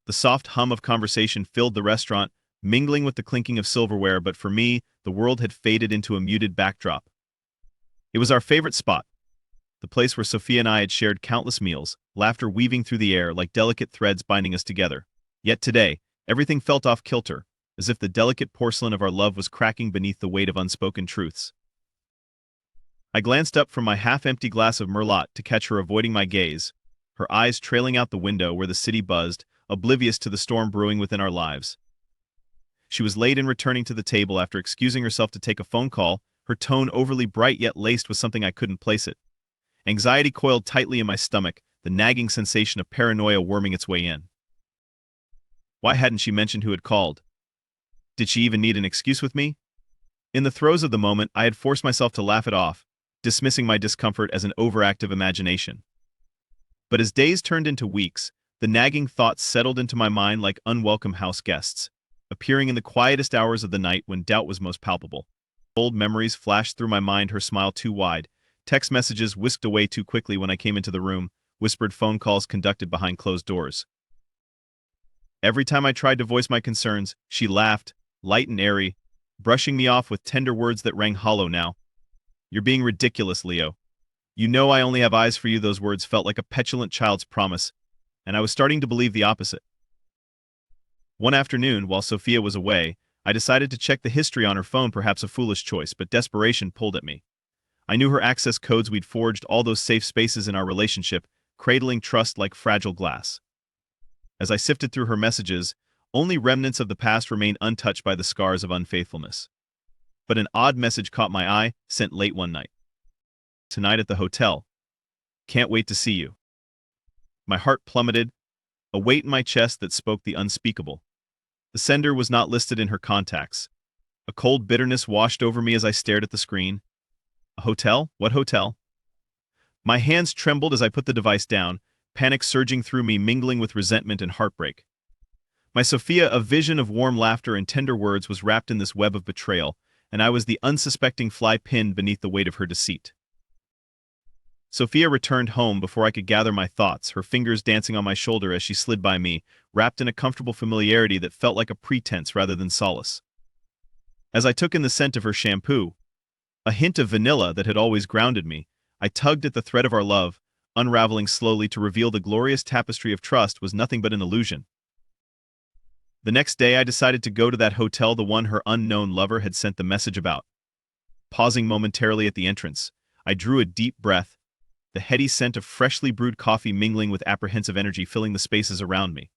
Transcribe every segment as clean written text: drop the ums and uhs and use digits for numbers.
The soft hum of conversation filled the restaurant, mingling with the clinking of silverware, but for me, the world had faded into a muted backdrop. It was our favorite spot, the place where Sophia and I had shared countless meals, laughter weaving through the air like delicate threads binding us together. Yet today, everything felt off kilter, as if the delicate porcelain of our love was cracking beneath the weight of unspoken truths. I glanced up from my half-empty glass of Merlot to catch her avoiding my gaze, her eyes trailing out the window where the city buzzed, oblivious to the storm brewing within our lives. She was late in returning to the table after excusing herself to take a phone call, her tone overly bright yet laced with something I couldn't place it. Anxiety coiled tightly in my stomach, the nagging sensation of paranoia worming its way in. Why hadn't she mentioned who had called? Did she even need an excuse with me? In the throes of the moment, I had forced myself to laugh it off, dismissing my discomfort as an overactive imagination. But as days turned into weeks, the nagging thoughts settled into my mind like unwelcome house guests, appearing in the quietest hours of the night when doubt was most palpable. Old memories flashed through my mind, her smile too wide, text messages whisked away too quickly when I came into the room, whispered phone calls conducted behind closed doors. Every time I tried to voice my concerns, she laughed, light and airy, brushing me off with tender words that rang hollow now. "You're being ridiculous, Leo. You know I only have eyes for you." Those words felt like a petulant child's promise, and I was starting to believe the opposite. One afternoon, while Sofia was away, I decided to check the history on her phone, perhaps a foolish choice, but desperation pulled at me. I knew her access codes. We'd forged all those safe spaces in our relationship, cradling trust like fragile glass. As I sifted through her messages, only remnants of the past remained untouched by the scars of unfaithfulness. But an odd message caught my eye, sent late one night. "Tonight at the hotel. Can't wait to see you." My heart plummeted, a weight in my chest that spoke the unspeakable. The sender was not listed in her contacts. A cold bitterness washed over me as I stared at the screen. A hotel? What hotel? My hands trembled as I put the device down, panic surging through me, mingling with resentment and heartbreak. My Sophia, a vision of warm laughter and tender words, was wrapped in this web of betrayal, and I was the unsuspecting fly pinned beneath the weight of her deceit. Sophia returned home before I could gather my thoughts, her fingers dancing on my shoulder as she slid by me, wrapped in a comfortable familiarity that felt like a pretense rather than solace. As I took in the scent of her shampoo, a hint of vanilla that had always grounded me, I tugged at the thread of our love, unraveling slowly to reveal the glorious tapestry of trust was nothing but an illusion. The next day I decided to go to that hotel, the one her unknown lover had sent the message about. Pausing momentarily at the entrance, I drew a deep breath, the heady scent of freshly brewed coffee mingling with apprehensive energy filling the spaces around me.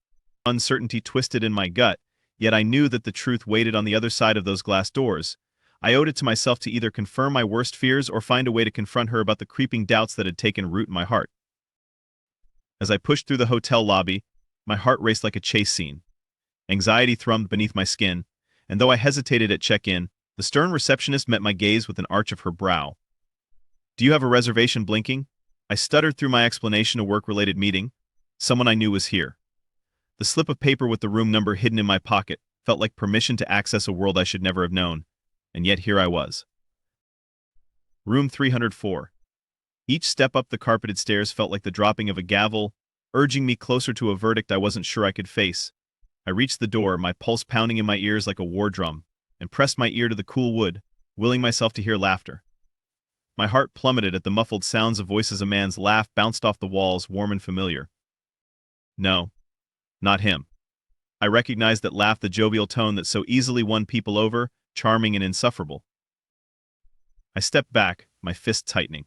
Uncertainty twisted in my gut, yet I knew that the truth waited on the other side of those glass doors. I owed it to myself to either confirm my worst fears or find a way to confront her about the creeping doubts that had taken root in my heart. As I pushed through the hotel lobby, my heart raced like a chase scene. Anxiety thrummed beneath my skin, and though I hesitated at check-in, the stern receptionist met my gaze with an arch of her brow. "Do you have a reservation?" Blinking, I stuttered through my explanation. "A work-related meeting. Someone I knew was here." The slip of paper with the room number hidden in my pocket felt like permission to access a world I should never have known, and yet here I was. Room 304. Each step up the carpeted stairs felt like the dropping of a gavel, urging me closer to a verdict I wasn't sure I could face. I reached the door, my pulse pounding in my ears like a war drum, and pressed my ear to the cool wood, willing myself to hear laughter. My heart plummeted at the muffled sounds of voices. A man's laugh bounced off the walls, warm and familiar. No, not him. I recognized that laugh, the jovial tone that so easily won people over, charming and insufferable. I stepped back, my fist tightening.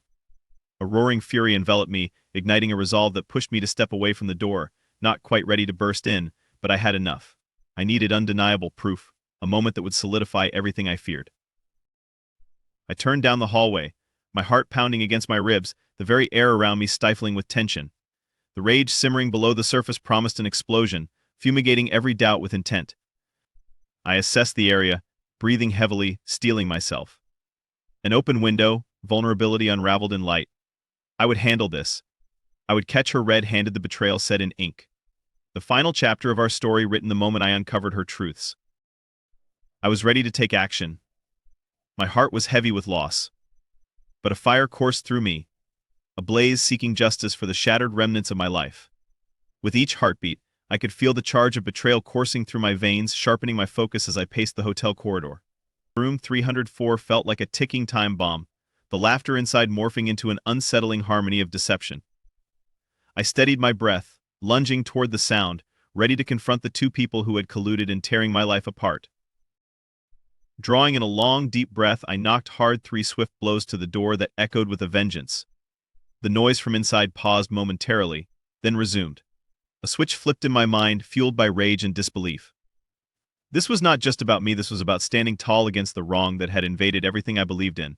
A roaring fury enveloped me, igniting a resolve that pushed me to step away from the door, not quite ready to burst in, but I had enough. I needed undeniable proof, a moment that would solidify everything I feared. I turned down the hallway, my heart pounding against my ribs, the very air around me stifling with tension. The rage simmering below the surface promised an explosion, fumigating every doubt with intent. I assessed the area, breathing heavily, steeling myself. An open window, vulnerability unraveled in light. I would handle this. I would catch her red-handed, the betrayal set in ink. The final chapter of our story written the moment I uncovered her truths. I was ready to take action. My heart was heavy with loss. But a fire coursed through me, a blaze seeking justice for the shattered remnants of my life. With each heartbeat, I could feel the charge of betrayal coursing through my veins, sharpening my focus as I paced the hotel corridor. Room 304 felt like a ticking time bomb, the laughter inside morphing into an unsettling harmony of deception. I steadied my breath, lunging toward the sound, ready to confront the two people who had colluded in tearing my life apart. Drawing in a long, deep breath, I knocked hard 3 swift blows to the door that echoed with a vengeance. The noise from inside paused momentarily, then resumed. A switch flipped in my mind, fueled by rage and disbelief. This was not just about me, this was about standing tall against the wrong that had invaded everything I believed in.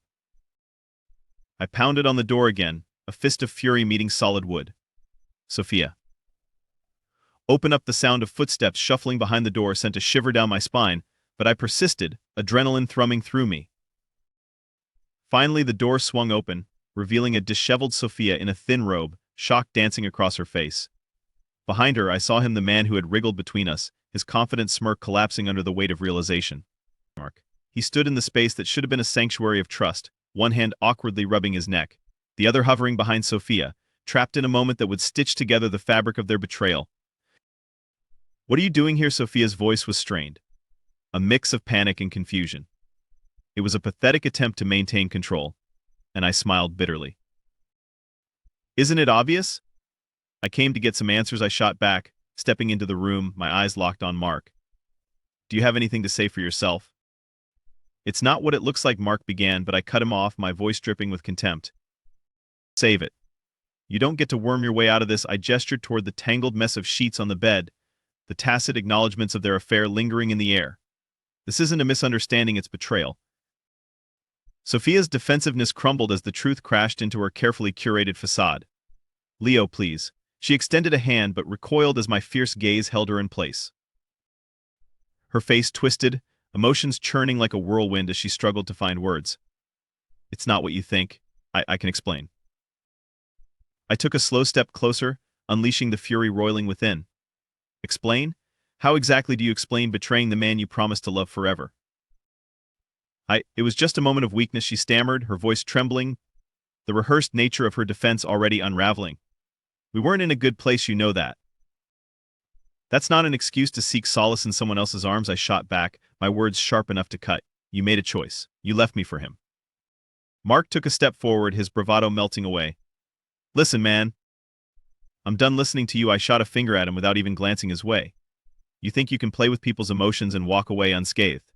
I pounded on the door again, a fist of fury meeting solid wood. Sofia. Open up. The sound of footsteps shuffling behind the door sent a shiver down my spine, but I persisted, adrenaline thrumming through me. Finally, the door swung open, revealing a disheveled Sofia in a thin robe, shock dancing across her face. Behind her, I saw him, the man who had wriggled between us, his confident smirk collapsing under the weight of realization. He stood in the space that should have been a sanctuary of trust, one hand awkwardly rubbing his neck, the other hovering behind Sofia, trapped in a moment that would stitch together the fabric of their betrayal. "What are you doing here?" Sofia's voice was strained, a mix of panic and confusion. It was a pathetic attempt to maintain control, and I smiled bitterly. "Isn't it obvious?" "I came to get some answers," I shot back, stepping into the room, my eyes locked on Mark. "Do you have anything to say for yourself?" "It's not what it looks like," Mark began, but I cut him off, my voice dripping with contempt. "Save it. You don't get to worm your way out of this." I gestured toward the tangled mess of sheets on the bed, the tacit acknowledgments of their affair lingering in the air. "This isn't a misunderstanding, it's betrayal." Sofia's defensiveness crumbled as the truth crashed into her carefully curated facade. "Leo, please." She extended a hand but recoiled as my fierce gaze held her in place. Her face twisted, emotions churning like a whirlwind as she struggled to find words. "It's not what you think. I can explain." I took a slow step closer, unleashing the fury roiling within. "Explain? How exactly do you explain betraying the man you promised to love forever?" It was just a moment of weakness," she stammered, her voice trembling, the rehearsed nature of her defense already unraveling. "We weren't in a good place, you know that." "That's not an excuse to seek solace in someone else's arms," I shot back, my words sharp enough to cut. "You made a choice. You left me for him." Mark took a step forward, his bravado melting away. "Listen, man. I'm done listening to you." I shot a finger at him without even glancing his way. "You think you can play with people's emotions and walk away unscathed?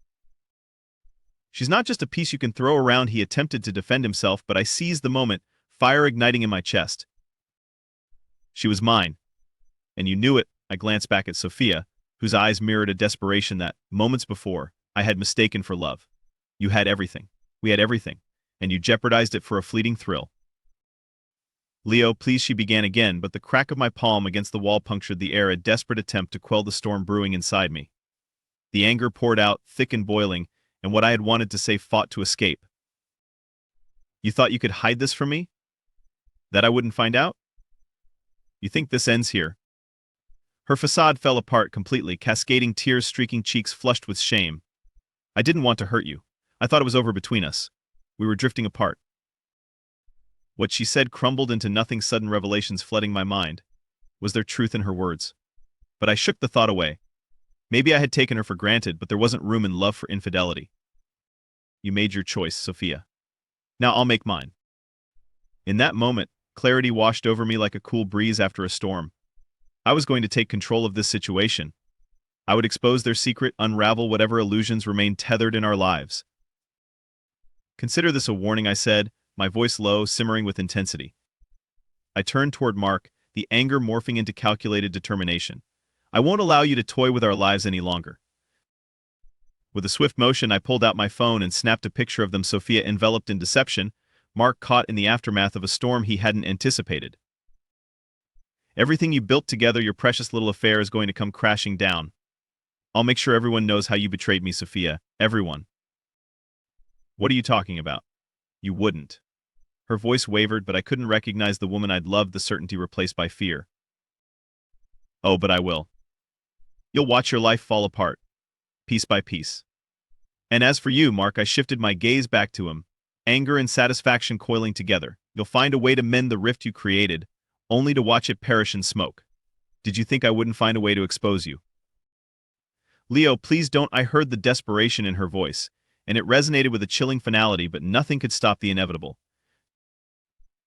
She's not just a piece you can throw around." He attempted to defend himself, but I seized the moment, fire igniting in my chest. "She was mine. And you knew it." I glanced back at Sofia, whose eyes mirrored a desperation that, moments before, I had mistaken for love. "You had everything. We had everything. And you jeopardized it for a fleeting thrill." "Leo, please," she began again, but the crack of my palm against the wall punctured the air, a desperate attempt to quell the storm brewing inside me. The anger poured out, thick and boiling, and what I had wanted to say fought to escape. "You thought you could hide this from me? That I wouldn't find out? You think this ends here?" Her facade fell apart completely, cascading tears streaking cheeks flushed with shame. "I didn't want to hurt you. I thought it was over between us. We were drifting apart." What she said crumbled into nothing, sudden revelations flooding my mind. Was there truth in her words? But I shook the thought away. Maybe I had taken her for granted, but there wasn't room in love for infidelity. "You made your choice, Sofia. Now I'll make mine." In that moment, clarity washed over me like a cool breeze after a storm. I was going to take control of this situation. I would expose their secret, unravel whatever illusions remained tethered in our lives. "Consider this a warning," I said, my voice low, simmering with intensity. I turned toward Mark, the anger morphing into calculated determination. "I won't allow you to toy with our lives any longer." With a swift motion, I pulled out my phone and snapped a picture of them, Sofia enveloped in deception, Mark caught in the aftermath of a storm he hadn't anticipated. "Everything you built together, your precious little affair, is going to come crashing down. I'll make sure everyone knows how you betrayed me, Sofia. Everyone." "What are you talking about?" "You wouldn't." Her voice wavered, but I couldn't recognize the woman I'd loved, the certainty replaced by fear. "Oh, but I will. You'll watch your life fall apart, piece by piece." "And as for you, Mark," I shifted my gaze back to him, anger and satisfaction coiling together. "You'll find a way to mend the rift you created, only to watch it perish in smoke." Did you think I wouldn't find a way to expose you? Leo, please don't. I heard the desperation in her voice, and it resonated with a chilling finality, but nothing could stop the inevitable.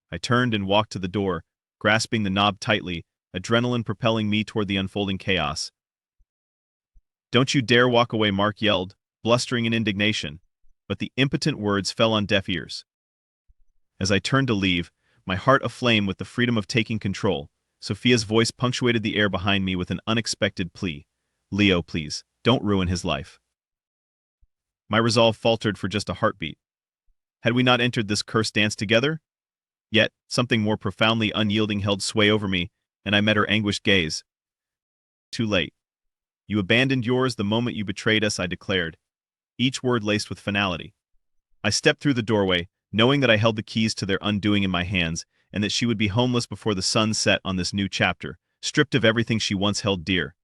I turned and walked to the door, grasping the knob tightly, adrenaline propelling me toward the unfolding chaos. Don't you dare walk away, Mark yelled, blustering in indignation, but the impotent words fell on deaf ears. As I turned to leave, my heart aflame with the freedom of taking control, Sofia's voice punctuated the air behind me with an unexpected plea. Leo, please, don't ruin his life. My resolve faltered for just a heartbeat. Had we not entered this cursed dance together? Yet, something more profoundly unyielding held sway over me, and I met her anguished gaze. Too late. You abandoned yours the moment you betrayed us, I declared, each word laced with finality. I stepped through the doorway, knowing that I held the keys to their undoing in my hands, and that she would be homeless before the sun set on this new chapter, stripped of everything she once held dear.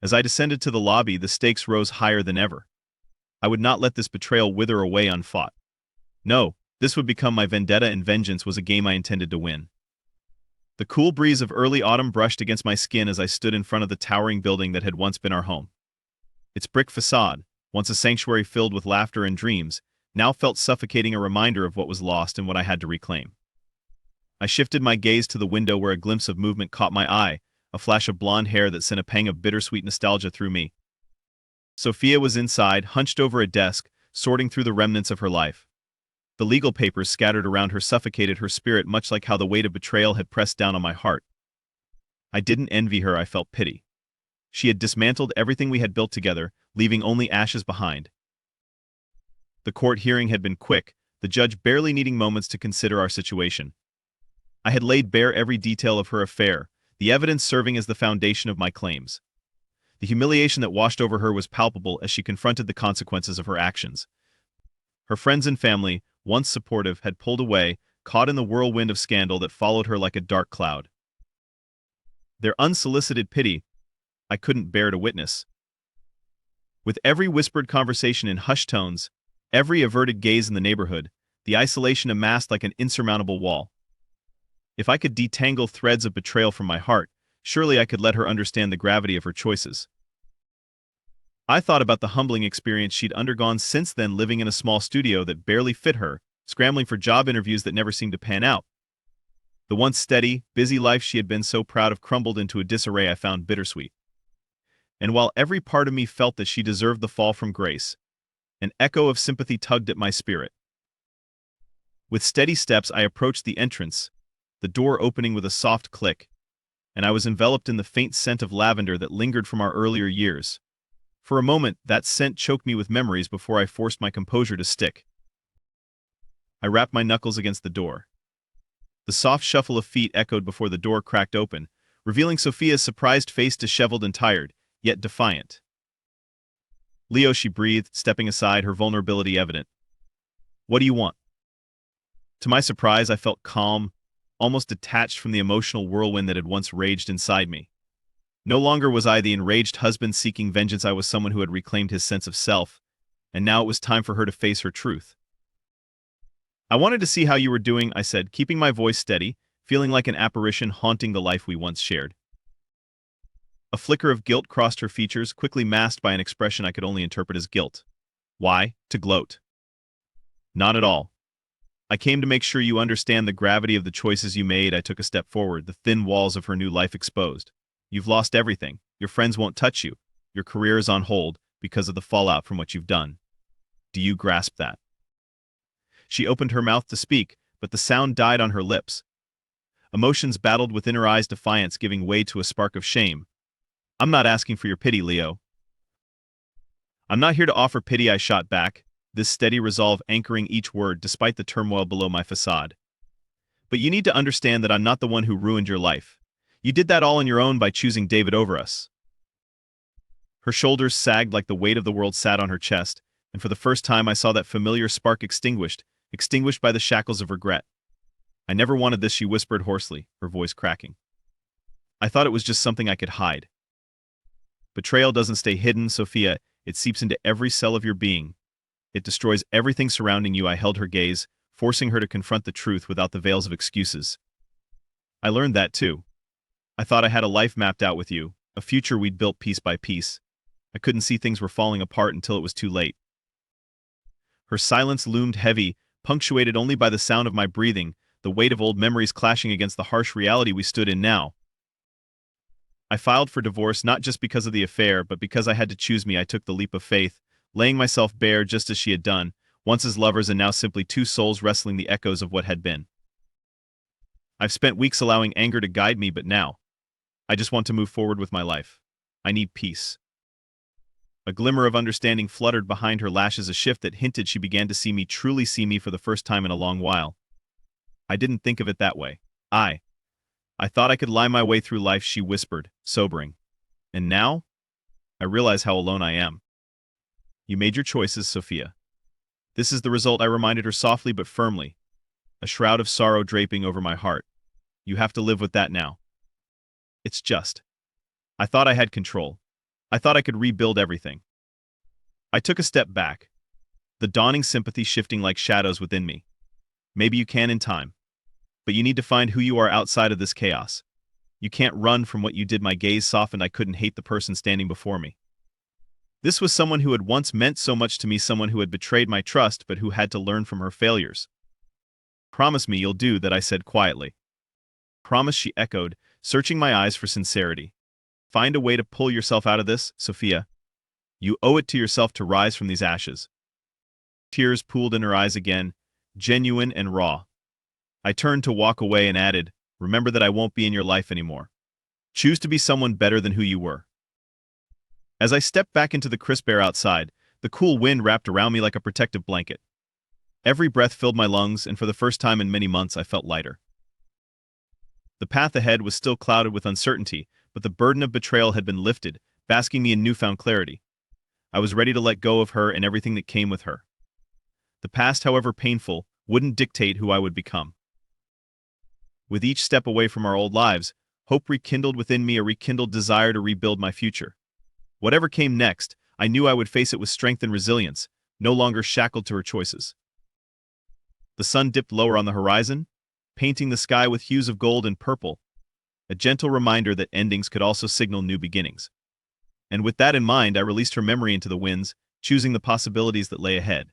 As I descended to the lobby, the stakes rose higher than ever. I would not let this betrayal wither away unfought. No, this would become my vendetta, and vengeance was a game I intended to win. The cool breeze of early autumn brushed against my skin as I stood in front of the towering building that had once been our home. Its brick facade, once a sanctuary filled with laughter and dreams, now felt suffocating, a reminder of what was lost and what I had to reclaim. I shifted my gaze to the window where a glimpse of movement caught my eye, a flash of blonde hair that sent a pang of bittersweet nostalgia through me. Sofia was inside, hunched over a desk, sorting through the remnants of her life. The legal papers scattered around her suffocated her spirit, much like how the weight of betrayal had pressed down on my heart. I didn't envy her, I felt pity. She had dismantled everything we had built together, leaving only ashes behind. The court hearing had been quick, the judge barely needing moments to consider our situation. I had laid bare every detail of her affair, the evidence serving as the foundation of my claims. The humiliation that washed over her was palpable as she confronted the consequences of her actions. Her friends and family, once supportive, had pulled away, caught in the whirlwind of scandal that followed her like a dark cloud. Their unsolicited pity I couldn't bear to witness. With every whispered conversation in hushed tones, every averted gaze in the neighborhood, the isolation amassed like an insurmountable wall. If I could detangle threads of betrayal from my heart, surely I could let her understand the gravity of her choices. I thought about the humbling experience she'd undergone since then, living in a small studio that barely fit her, scrambling for job interviews that never seemed to pan out. The once steady, busy life she had been so proud of crumbled into a disarray I found bittersweet. And while every part of me felt that she deserved the fall from grace, an echo of sympathy tugged at my spirit. With steady steps I approached the entrance, the door opening with a soft click, and I was enveloped in the faint scent of lavender that lingered from our earlier years. For a moment, that scent choked me with memories before I forced my composure to stick. I rapped my knuckles against the door. The soft shuffle of feet echoed before the door cracked open, revealing Sofia's surprised face, disheveled and tired, yet defiant. Leo, she breathed, stepping aside, her vulnerability evident. What do you want? To my surprise, I felt calm, almost detached from the emotional whirlwind that had once raged inside me. No longer was I the enraged husband seeking vengeance. I was someone who had reclaimed his sense of self, and now it was time for her to face her truth. I wanted to see how you were doing, I said, keeping my voice steady, feeling like an apparition haunting the life we once shared. A flicker of guilt crossed her features, quickly masked by an expression I could only interpret as guilt. Why? To gloat. Not at all. I came to make sure you understand the gravity of the choices you made. I took a step forward, the thin walls of her new life exposed. You've lost everything. Your friends won't touch you. Your career is on hold because of the fallout from what you've done. Do you grasp that? She opened her mouth to speak, but the sound died on her lips. Emotions battled within her eyes, defiance giving way to a spark of shame. I'm not asking for your pity, Leo. I'm not here to offer pity, I shot back, this steady resolve anchoring each word despite the turmoil below my facade. But you need to understand that I'm not the one who ruined your life. You did that all on your own by choosing David over us. Her shoulders sagged like the weight of the world sat on her chest, and for the first time I saw that familiar spark extinguished by the shackles of regret. I never wanted this, she whispered hoarsely, her voice cracking. I thought it was just something I could hide. Betrayal doesn't stay hidden, Sofia. It seeps into every cell of your being. It destroys everything surrounding you. I held her gaze, forcing her to confront the truth without the veils of excuses. I learned that too. I thought I had a life mapped out with you, a future we'd built piece by piece. I couldn't see things were falling apart until it was too late. Her silence loomed heavy, punctuated only by the sound of my breathing, the weight of old memories clashing against the harsh reality we stood in now. I filed for divorce not just because of the affair, but because I had to choose me. I took the leap of faith, laying myself bare just as she had done, once as lovers and now simply two souls wrestling the echoes of what had been. I've spent weeks allowing anger to guide me, but now, I just want to move forward with my life. I need peace. A glimmer of understanding fluttered behind her lashes, a shift that hinted she began to see me, truly see me for the first time in a long while. I didn't think of it that way. I thought I could lie my way through life, she whispered, sobering. And now? I realize how alone I am. You made your choices, Sofia. This is the result, I reminded her softly but firmly, a shroud of sorrow draping over my heart. You have to live with that now. It's just. I thought I had control. I thought I could rebuild everything. I took a step back, the dawning sympathy shifting like shadows within me. Maybe you can in time. But you need to find who you are outside of this chaos. You can't run from what you did. My gaze softened. I couldn't hate the person standing before me. This was someone who had once meant so much to me, someone who had betrayed my trust but who had to learn from her failures. Promise me you'll do that, I said quietly. Promise, she echoed, searching my eyes for sincerity. Find a way to pull yourself out of this, Sofia. You owe it to yourself to rise from these ashes. Tears pooled in her eyes again, genuine and raw. I turned to walk away and added, remember that I won't be in your life anymore. Choose to be someone better than who you were. As I stepped back into the crisp air outside, the cool wind wrapped around me like a protective blanket. Every breath filled my lungs, and for the first time in many months I felt lighter. The path ahead was still clouded with uncertainty, but the burden of betrayal had been lifted, basking me in newfound clarity. I was ready to let go of her and everything that came with her. The past, however painful, wouldn't dictate who I would become. With each step away from our old lives, hope rekindled within me, a rekindled desire to rebuild my future. Whatever came next, I knew I would face it with strength and resilience, no longer shackled to her choices. The sun dipped lower on the horizon, painting the sky with hues of gold and purple, a gentle reminder that endings could also signal new beginnings. And with that in mind, I released her memory into the winds, choosing the possibilities that lay ahead.